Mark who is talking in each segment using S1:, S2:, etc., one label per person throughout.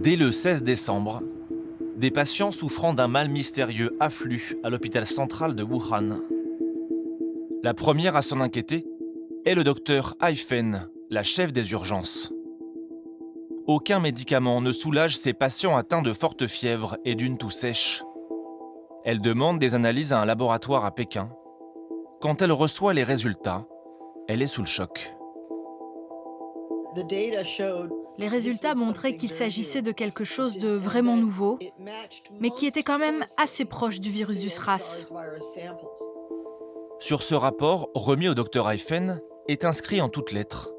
S1: Dès le 16 décembre, des patients souffrant d'un mal mystérieux affluent à l'hôpital central de Wuhan. La première à s'en inquiéter est le docteur Ai Fen, la chef des urgences. Aucun médicament ne soulage ces patients atteints de forte fièvre et d'une toux sèche. Elle demande des analyses à un laboratoire à Pékin. Quand elle reçoit les résultats, elle est sous le choc.
S2: Les résultats montraient qu'il s'agissait de quelque chose de vraiment nouveau, mais qui était quand même assez proche du virus du SRAS.
S1: Sur ce rapport, remis au docteur Ai Fen, est inscrit en toutes lettres.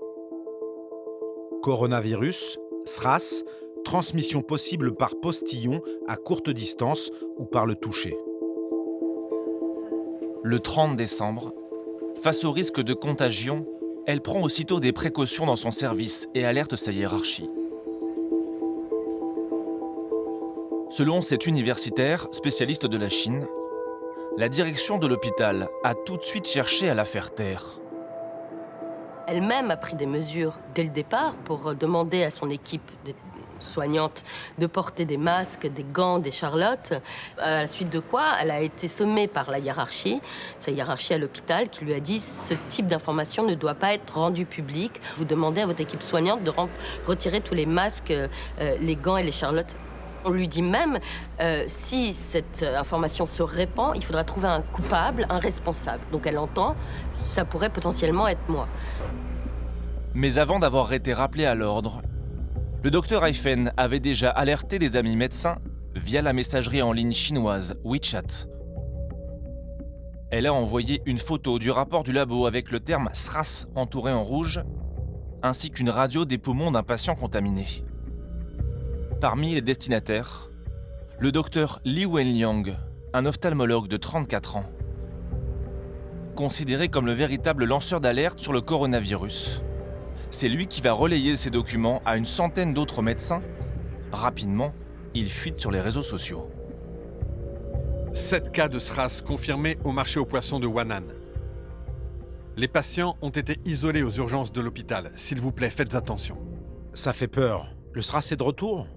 S3: Coronavirus, SRAS, transmission possible par postillon à courte distance ou par le toucher.
S1: Le 30 décembre, face au risque de contagion, elle prend aussitôt des précautions dans son service et alerte sa hiérarchie. Selon cet universitaire, spécialiste de la Chine, la direction de l'hôpital a tout de suite cherché à la faire taire.
S4: Elle-même a pris des mesures dès le départ pour demander à son équipe soignante de porter des masques, des gants, des charlottes. À la suite de quoi, elle a été sommée par la hiérarchie, sa hiérarchie à l'hôpital, qui lui a dit « ce type d'information ne doit pas être rendu public. Vous demandez à votre équipe soignante de retirer tous les masques, les gants et les charlottes. » On lui dit même, si cette information se répand, il faudra trouver un coupable, un responsable. Donc elle entend, ça pourrait potentiellement être moi.
S1: Mais avant d'avoir été rappelé à l'ordre, le docteur Ai Fen avait déjà alerté des amis médecins via la messagerie en ligne chinoise WeChat. Elle a envoyé une photo du rapport du labo avec le terme SRAS entouré en rouge, ainsi qu'une radio des poumons d'un patient contaminé. Parmi les destinataires, le docteur Li Wenliang, un ophtalmologue de 34 ans. Considéré comme le véritable lanceur d'alerte sur le coronavirus. C'est lui qui va relayer ces documents à une centaine d'autres médecins. Rapidement, il fuite sur les réseaux sociaux.
S5: 7 cas de SRAS confirmés au marché aux poissons de Wan'an. Les patients ont été isolés aux urgences de l'hôpital. S'il vous plaît, faites attention.
S3: Ça fait peur. Le SRAS est de retour ?